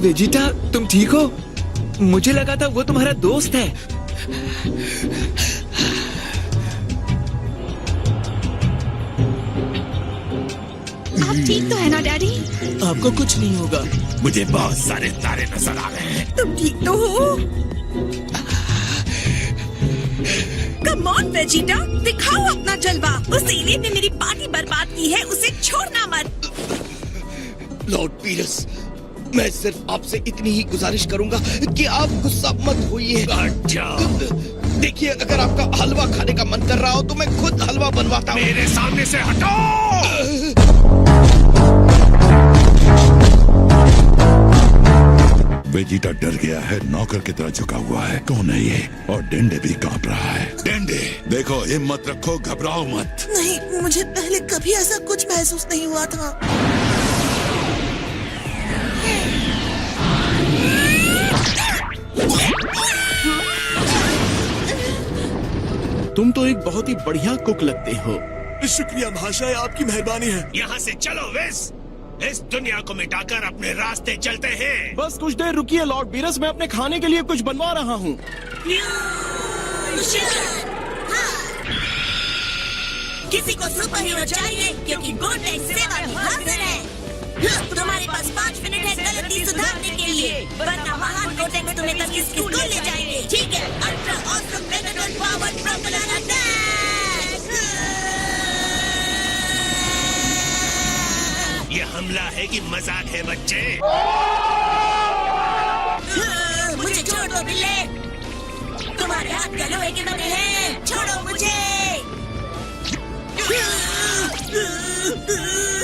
Vegeta, तुम ठीक हो? मुझे लगा था वो तुम्हारा दोस्त है। आप ठीक तो है ना डैडी? आपको कुछ नहीं होगा। मुझे बहुत सारे तारे नजर आ रहे हैं। तुम ठीक तो हो? कम ऑन वेजिटा, दिखाओ अपना जलवा। उस एलियन ने मेरी पार्टी बर्बाद की है, उसे छोड़ना मत। लॉर्ड पीरस, मैं सिर्फ आपसे इतनी ही गुजारिश करूंगा कि आप गुस्सा मत होइए। देखिए, अगर आपका हलवा खाने का मन कर रहा हो तो मैं खुद हलवा बनवाता हूँ। मेरे सामने से हटो! वेजिटा डर गया है, नौकर की तरह झुका हुआ है। कौन है ये? और डेंडे भी कांप रहा है। डेंडे, देखो, हिम्मत रखो, घबराओ मत। नहीं, मुझे पहले कभी ऐसा कुछ महसूस नहीं हुआ था। तुम तो एक बहुत ही बढ़िया कुक लगते हो। शुक्रिया महाशय, आपकी मेहरबानी है। यहाँ से चलो वेस, इस दुनिया को मिटाकर अपने रास्ते चलते हैं। बस कुछ देर रुकिए लॉर्ड बीरस, मैं अपने खाने के लिए कुछ बनवा रहा हूँ। किसी को सुपर हीरो चाहिए क्योंकि गुड नाइट सेवा भी हाजिर है। तुम्हारे पास 5 मिनट है गलती सुधारने के लिए, वरना महान कोटेक्स तुम्हें तब किस स्कूल ले जाएंगे। ठीक है? Ultra awesome megaton power crocodile attack! ये हमला है कि मजाक है बच्चे? मुझे छोड़ दो बिल्ले, तुम्हारे हाथ का लोहे के बने हैं, छोड़ो मुझे।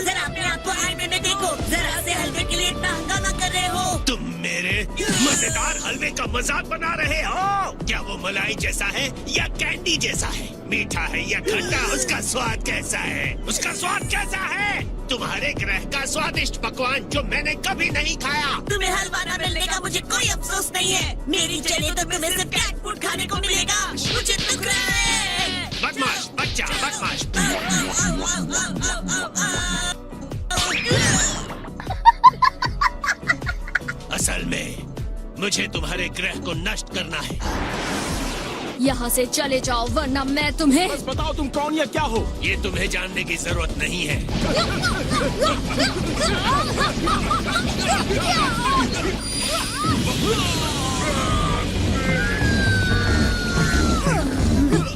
जरा अपने आप को आईने में देखो, जरा से हलवे के लिए इतना हंगामा कर रहे हो। तुम मेरे मजेदार हलवे का मजाक बना रहे हो? क्या वो मलाई जैसा है या कैंडी जैसा है? मीठा है या खट्टा? उसका स्वाद कैसा है? उसका स्वाद कैसा है? तुम्हारे ग्रह का स्वादिष्ट पकवान जो मैंने कभी नहीं खाया। तुम्हें हलवा न मिलने का मुझे कोई अफसोस नहीं है। मेरी चले तो तुम्हें सिर्फ कैट फूड खाने को मिलेगा। मुझे दुख रहा है। बदमाश बच्चा, बदमाश। असल में मुझे तुम्हारे ग्रह को नष्ट करना है। यहाँ से चले जाओ वरना मैं तुम्हें। बस बताओ तुम कौन या क्या हो? ये तुम्हें जानने की जरूरत नहीं है।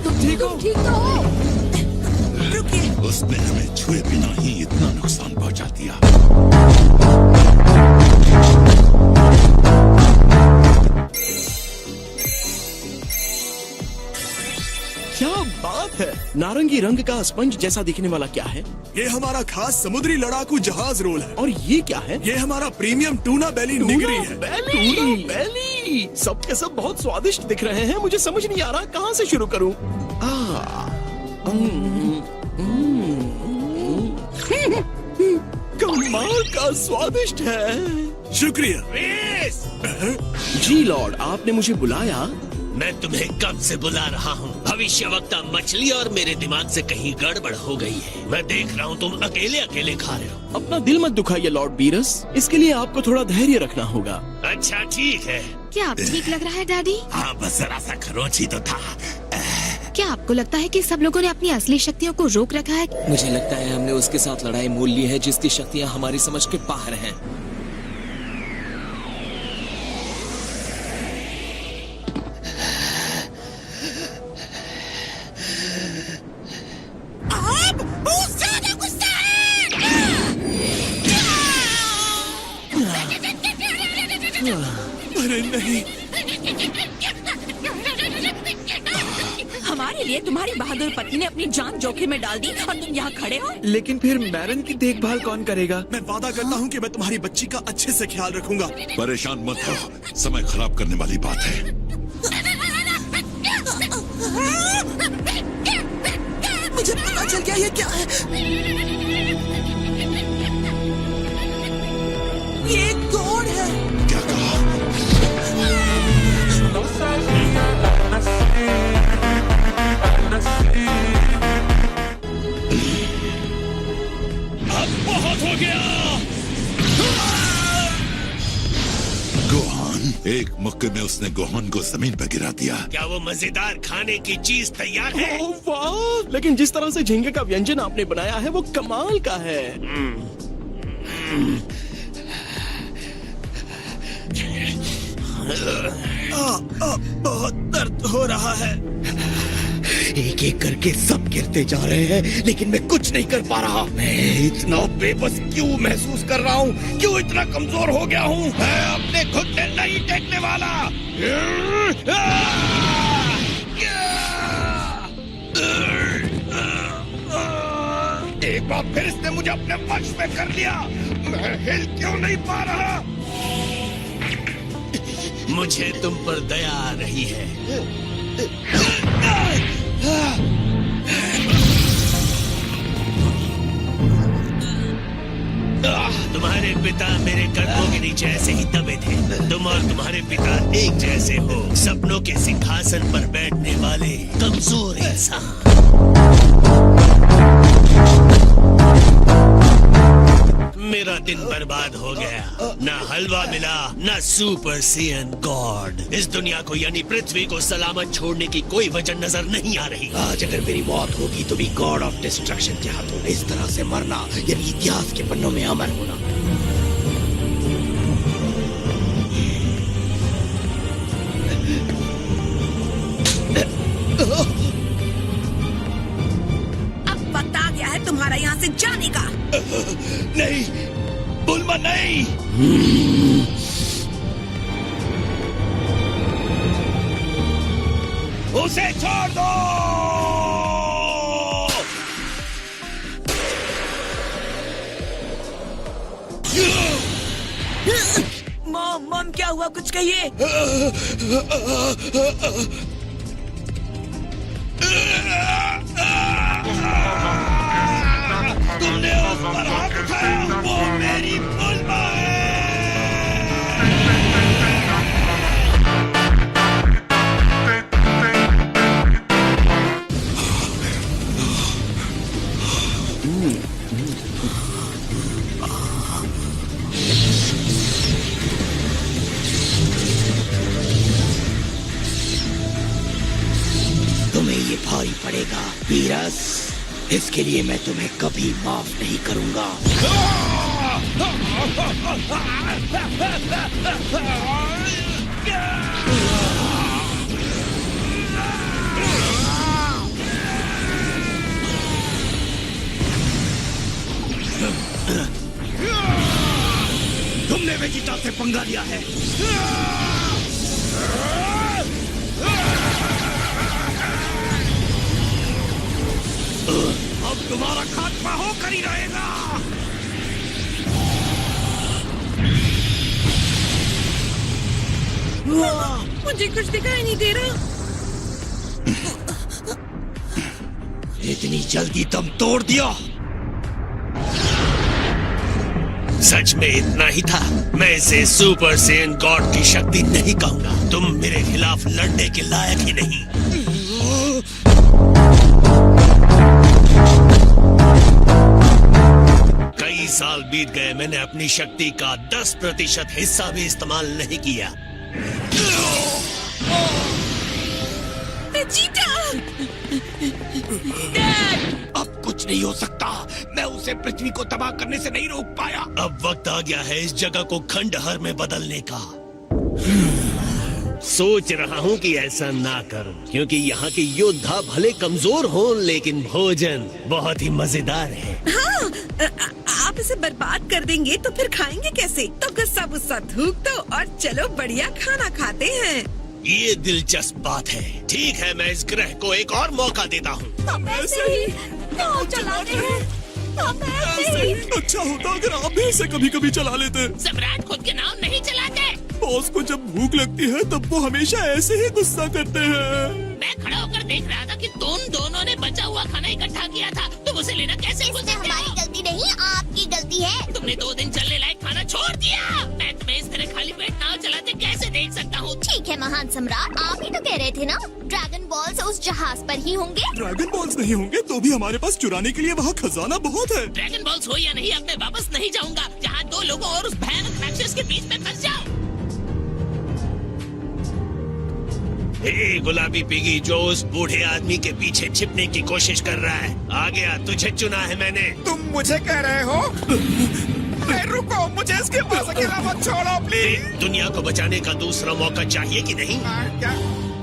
तुम ठीक हो? ठीक तो हो? रुकिए, उसने हमें छुए बिना ही इतना नुकसान पहुंचा दिया। क्या बात है! नारंगी रंग का स्पंज जैसा दिखने वाला क्या है? ये हमारा खास समुद्री लड़ाकू जहाज रोल है। और ये क्या है? ये हमारा प्रीमियम टूना बेली निगरी है। टूना बेली! सब के सब बहुत स्वादिष्ट दिख रहे हैं। मुझे समझ नहीं आ रहा कहाँ से शुरू करूं। कमाल का स्वादिष्ट है। शुक्रिया। वेस! जी लॉर्ड, आपने मुझे बुलाया? मैं तुम्हें कब से बुला रहा हूँ। भविष्यवक्ता मछली और मेरे दिमाग से कहीं गड़बड़ हो गई है। मैं देख रहा हूँ तुम अकेले अकेले खा रहे हो। अपना दिल मत दुखाइए लॉर्ड बीरस, इसके लिए आपको थोड़ा धैर्य रखना होगा। अच्छा ठीक है। क्या आप ठीक लग रहा है डैडी? हाँ, बस जरा सा खरोच ही तो था। क्या आपको लगता है कि सब लोगों ने अपनी असली शक्तियों को रोक रखा है? मुझे लगता है हमने उसके साथ लड़ाई मोल ली है जिसकी शक्तियाँ हमारी समझ के बाहर हैं। आप बहुत ज्यादा गुस्सा है। अरे नहीं, हमारे लिए तुम्हारी बहादुर पत्नी ने अपनी जान जोखिम में डाल दी और तुम यहाँ खड़े हो। लेकिन फिर मैरन की देखभाल कौन करेगा? मैं वादा करता हूँ कि मैं तुम्हारी बच्ची का अच्छे से ख्याल रखूंगा। परेशान मत हो, समय खराब करने वाली बात है। मुझे पता चल गया ये क्या है। ये कौन है? क्या कहा? अब बहुत हो गया। धोखे में उसने गोहन को जमीन पर गिरा दिया। क्या वो मजेदार खाने की चीज तैयार है? ओह वाह, लेकिन जिस तरह से झींगे का व्यंजन आपने बनाया है वो कमाल का है। बहुत दर्द हो रहा है। एक एक करके सब गिरते जा रहे हैं, लेकिन मैं कुछ नहीं कर पा रहा। मैं इतना बेबस क्यों महसूस कर रहा हूँ? क्यों इतना कमजोर हो गया हूँ? मैं अपने घुटने नहीं टेकने वाला। एक बार फिर इसने मुझे अपने वश में कर लिया। मैं हिल क्यों नहीं पा रहा? मुझे तुम पर दया आ रही है। तुम्हारे पिता मेरे कदमों के नीचे ऐसे ही दबे थे। तुम और तुम्हारे पिता एक जैसे हो, सपनों के सिंहासन पर बैठने वाले कमजोर इंसान। मेरा दिन बर्बाद हो गया। ना हलवा मिला, ना सुपर सीएन गॉड। इस दुनिया को यानी पृथ्वी को सलामत छोड़ने की कोई वजह नजर नहीं आ रही। आज अगर मेरी मौत होगी तो भी गॉड ऑफ डिस्ट्रक्शन के हाथों में इस तरह से मरना, यानी इतिहास के पन्नों में अमर होना। अब वक्त आ गया है तुम्हारा यहाँ से जाने का। नहीं बुल्मा, नहीं। उसे छोड़ दो। मॉम क्या हुआ, कुछ कहिए। तुमने उस पर हाथ उठाया, वो मेरी बुल्मा है। तुम्हें ये भारी पड़ेगा वीरस। इसके लिए मैं तुम्हें कभी माफ नहीं करूंगा। तुमने वेजिटा से पंगा लिया है। अब तुम्हारा खात्मा होकर ही रहेगा। मुझे कुछ दिखाई नहीं दे रहा। इतनी जल्दी दम तोड़ दिया। सच में इतना ही था। मैं इसे सुपर सेन गॉड की शक्ति नहीं कहूंगा। तुम मेरे खिलाफ लड़ने के लायक ही नहीं। कई साल बीत गए, मैंने अपनी शक्ति का 10% हिस्सा भी इस्तेमाल नहीं किया। अब कुछ नहीं हो सकता। मैं उसे पृथ्वी को तबाह करने से नहीं रोक पाया। अब वक्त आ गया है इस जगह को खंडहर में बदलने का। सोच रहा हूँ कि ऐसा ना करूं, क्योंकि यहाँ के योद्धा भले कमजोर हों, लेकिन भोजन बहुत ही मजेदार है। हाँ, आप इसे बर्बाद कर देंगे तो फिर खाएंगे कैसे? तो गुस्सा गुस्सा थूक दो और चलो बढ़िया खाना खाते हैं। ये दिलचस्प बात है। ठीक है, मैं इस ग्रह को एक और मौका देता हूँ। अच्छा होता अगर आप भी इसे कभी कभी चला लेते। सम्राट खुद के नाम नहीं चलाते। बॉस को जब भूख लगती है तब वो हमेशा ऐसे ही गुस्सा करते हैं। मैं खड़ा होकर देख रहा था कि तुम दोनों ने बचा हुआ खाना इकट्ठा किया था। तुम उसे लेना कैसे भूल सकते हो? हमारी गलती नहीं, आपकी गलती है। तुमने 2 दिन चलने लायक खाना छोड़ दिया। मैं तुम्हें इस तरह खाली पेट नाव चलाते कैसे देख सकता हूँ? ठीक है महान सम्राट, आप ही तो कह रहे थे ना ड्रैगन बॉल्स उस जहाज पर ही होंगे। ड्रैगन बॉल्स नहीं होंगे तो भी हमारे पास चुराने के लिए वहाँ खजाना बहुत है। ड्रैगन बॉल्स हो या नहीं, अब मैं वापस नहीं जाऊंगा जहाँ 2 लोगों और उस भयानक राक्षस के बीच में फंस जाऊं। हे गुलाबी पिगी जो उस बूढ़े आदमी के पीछे छिपने की कोशिश कर रहा है, आ गया, तुझे चुना है मैंने। तुम मुझे कह रहे हो? रुको, मुझे इसके पास अकेला मत छोड़ो प्लीज। दुनिया को बचाने का दूसरा मौका चाहिए कि नहीं?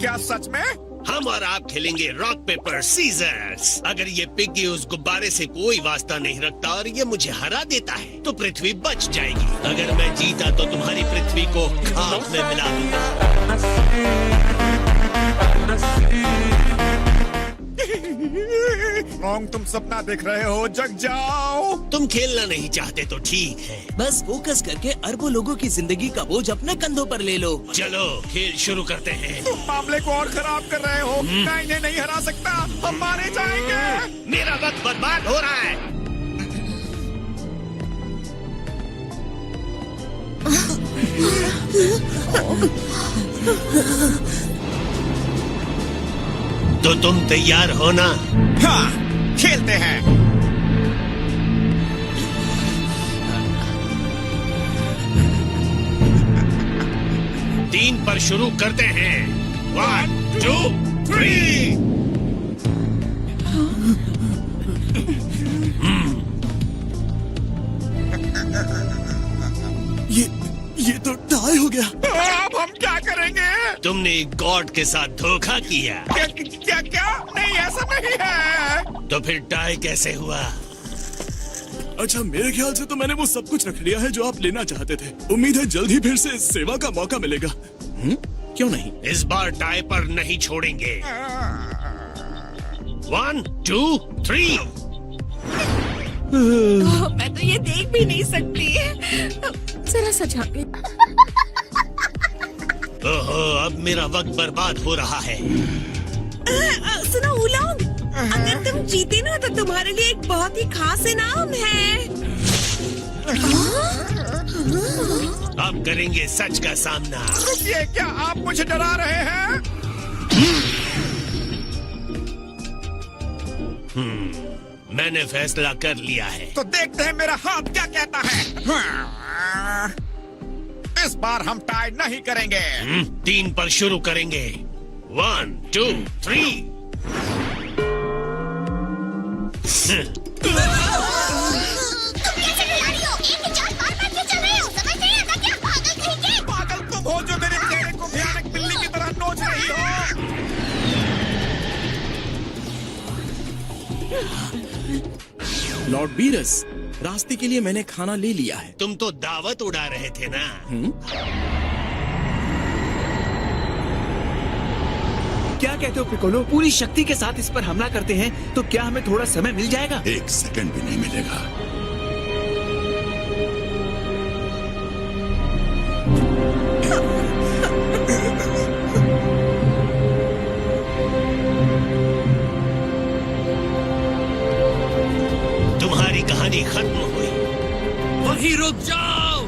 क्या सच में? हम और आप खेलेंगे रॉक पेपर सीजर्स। अगर ये पिग्गी उस गुब्बारे से कोई वास्ता नहीं रखता और ये मुझे हरा देता है तो पृथ्वी बच जाएगी। अगर मैं जीता तो तुम्हारी पृथ्वी को खाक में मिला दूंगा। मॉन्ग, तुम सपना देख रहे हो, जग जाओ। तुम खेलना नहीं चाहते तो ठीक है। बस फोकस करके अरबों लोगों की जिंदगी का बोझ अपने कंधों पर ले लो। चलो खेल शुरू करते हैं। तुम मामले को और खराब कर रहे हो। मैं इन्हें नहीं हरा सकता, हम मारे जाएंगे। मेरा वक्त बर्बाद हो रहा है। तो तुम तैयार हो ना? हाँ, खेलते हैं। तीन पर शुरू करते हैं। 1, 2, 3। ये तो टाई हो गया। अब हम क्या करेंगे? तुमने गॉड के साथ धोखा किया। क्या? नहीं, ऐसा नहीं है। तो फिर टाई कैसे हुआ? अच्छा, मेरे ख्याल से तो मैंने वो सब कुछ रख लिया है जो आप लेना चाहते थे। उम्मीद है जल्द ही फिर से सेवा का मौका मिलेगा। क्यों नहीं? इस बार टाई पर नहीं छोड़ेंगे। 1, 2, 3। मैं तो ये देख भी नहीं सकती। जरा सा झांक। ओहो, अब मेरा वक्त बर्बाद हो रहा है। सुनो उलोंग, अगर तुम जीते ना तो तुम्हारे लिए एक बहुत ही खास इनाम है। अब करेंगे सच का सामना। ये क्या आप मुझे डरा रहे हैं? मैंने फैसला कर लिया है। तो देखते हैं मेरा हाथ क्या कहता है। इस बार हम टाई नहीं करेंगे। 3 पर शुरू करेंगे। 1, 2, 3। पागल तुम हो जो मेरे चेहरे को भयानक बिल्ली की तरह नोच रही हो। लॉर्ड बीरस, रास्ते के लिए मैंने खाना ले लिया है। तुम तो दावत उड़ा रहे थे ना? क्या कहते हो पिकोलो? पूरी शक्ति के साथ इस पर हमला करते हैं तो क्या हमें थोड़ा समय मिल जाएगा? 1 सेकंड भी नहीं मिलेगा। तुम्हारी कहानी खत्म हुई। वहीं रुक जाओ।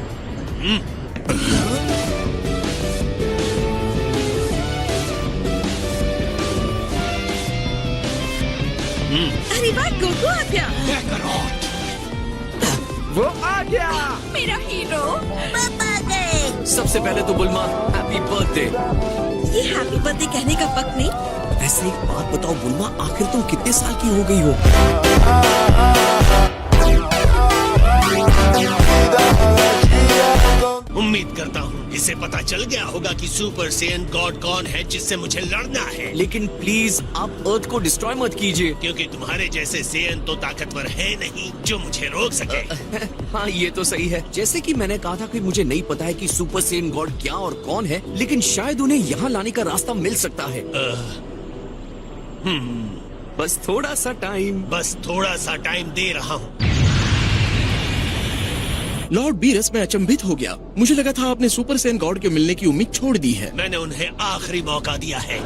अरे वाह, गोगो आ गया। वो आ गया। मेरा हीरो पापा गए। सबसे पहले तो बुल्मा, हैप्पी बर्थडे। ये हैप्पी बर्थडे कहने का वक्त नहीं। वैसे एक बात बताओ बुल्मा, आखिर तुम कितने साल की हो गई हो? उम्मीद करता हूँ इसे पता चल गया होगा कि सुपर सेयन गॉड कौन है जिससे मुझे लड़ना है। लेकिन प्लीज आप अर्थ को डिस्ट्रॉय मत कीजिए। क्योंकि तुम्हारे जैसे सेयन तो ताकतवर है नहीं जो मुझे रोक सके। हाँ, ये तो सही है। जैसे कि मैंने कहा था कि मुझे नहीं पता है कि सुपर सेयन गॉड क्या और कौन है, लेकिन शायद उन्हें यहाँ लाने का रास्ता मिल सकता है। बस थोड़ा सा टाइम। बस थोड़ा सा टाइम दे रहा हूँ। लॉर्ड बीरस, मैं अचंभित हो गया। मुझे लगा था आपने सुपर सेन गॉड के मिलने की उम्मीद छोड़ दी है। मैंने उन्हें आखिरी मौका दिया है।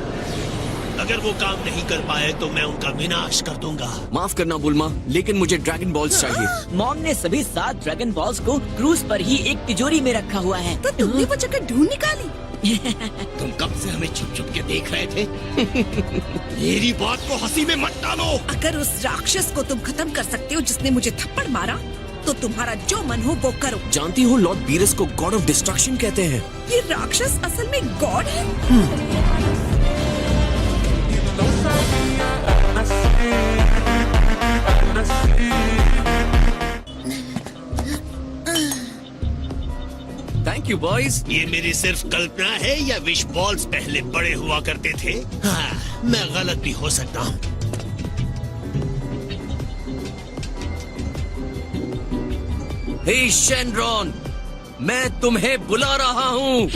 अगर वो काम नहीं कर पाए तो मैं उनका विनाश कर दूंगा। माफ करना बुल्मा, लेकिन मुझे ड्रैगन बॉल्स चाहिए। मॉन्ग ने सभी 7 ड्रैगन बॉल्स को क्रूज पर ही एक तिजोरी में रखा हुआ है। तो तुमने वो जगह ढूंढ निकाली? तुम कब से हमें छुप छुप के देख रहे थे? मेरी बात को हंसी में मत डालो। अगर उस राक्षस को तुम खत्म कर सकते हो जिसने मुझे थप्पड़ मारा, तो तुम्हारा जो मन हो वो करो। जानती हो, लॉर्ड बीरस को गॉड ऑफ डिस्ट्रक्शन कहते हैं। ये राक्षस असल में गॉड है? You boys. ये मेरी सिर्फ कल्पना है या विश बॉल्स पहले बड़े हुआ करते थे? हाँ, मैं गलत भी हो सकता हूँ। हे शेनरॉन, मैं तुम्हें बुला रहा हूँ।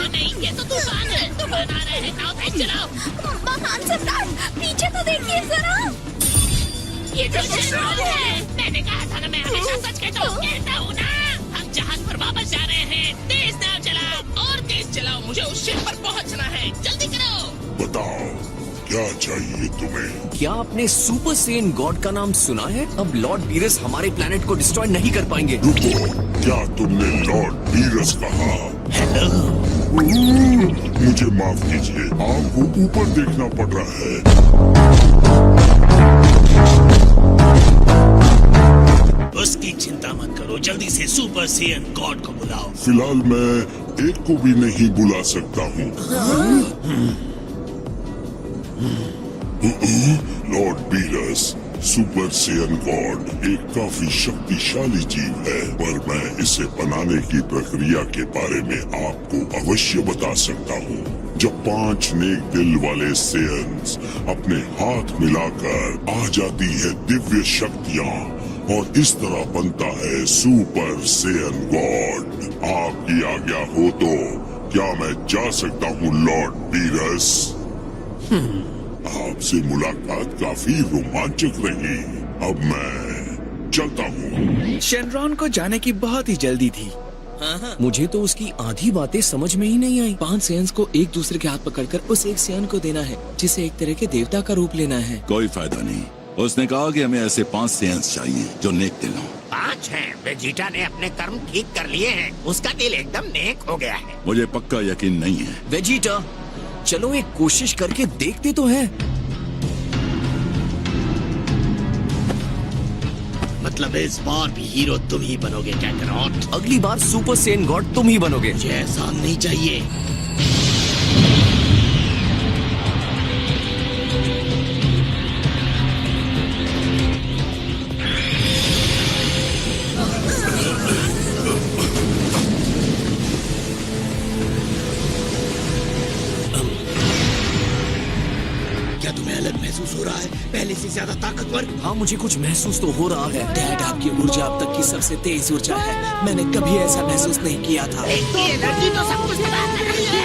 नहीं, ये तो तूफान है। तूफान आ रहे हैं। नाव तेज चलाओ। महान सम्राट, पीछे तो देखिए जरा। ये तो शेनरॉन है। मैंने कहा था ना, मैं हमेशा सच कहता हूँ ना। हम जहाज पर वापस जा रहे हैं। तेज नाव चलाओ और तेज चलाओ। मुझे उस शिप पर पहुंचना है। जल्दी करो। बताओ क्या चाहिए तुम्हें? क्या आपने सुपर सेन गॉड का नाम सुना है? अब लॉर्ड बीरस हमारे प्लेनेट को डिस्ट्रॉय नहीं कर पाएंगे। रुको, क्या तुमने लॉर्ड बीरस कहा? हेलो, मुझे माफ कीजिए, आपको ऊपर देखना पड़ रहा है। उसकी चिंता मत करो, जल्दी से सुपर सेयन गॉड को बुलाओ। फिलहाल मैं एक को भी नहीं बुला सकता हूँ। Lord Beerus, super Saiyan God एक काफी शक्तिशाली जीव है, पर मैं इसे बनाने की प्रक्रिया के बारे में आपको अवश्य बता सकता हूँ। जब 5 नेक दिल वाले सेयन्स अपने हाथ मिलाकर आ जाती है दिव्य शक्तियाँ, और इस तरह बनता है सुपर सेयन गॉड। आपकी आज्ञा हो तो क्या मैं जा सकता हूँ लॉर्ड बीरस? आपसे मुलाकात काफी रोमांचक रही। अब मैं चलता हूँ। शेनरॉन को जाने की बहुत ही जल्दी थी। मुझे तो उसकी आधी बातें समझ में ही नहीं आई। 5 सेयन्स को एक दूसरे के हाथ पकड़कर उस एक सेयन को देना है, जिसे एक तरह के देवता का रूप लेना है। कोई फायदा नहीं। उसने कहा कि हमें ऐसे 5 सेयन्स चाहिए जो नेक दिल हों। 5 हैं। वेजिटा ने अपने कर्म ठीक कर लिए हैं। उसका दिल एकदम नेक हो गया है। मुझे पक्का यकीन नहीं है। वेजिटा, चलो एक कोशिश करके देखते तो हैं। मतलब इस बार भी हीरो तुम ही बनोगे कैकरॉट। अगली बार सुपर सेन गॉड तुम ही बनोगे। मुझे एहसान नहीं चाहिए। क्या तुम्हें अलग महसूस हो रहा है? पहले से ज्यादा ताकतवर? हाँ, मुझे कुछ महसूस तो हो रहा है। डैड, आपकी ऊर्जा अब तक की सबसे तेज ऊर्जा है। मैंने कभी ऐसा महसूस नहीं किया था। ये एनर्जी तो सब कुछ बता रही है।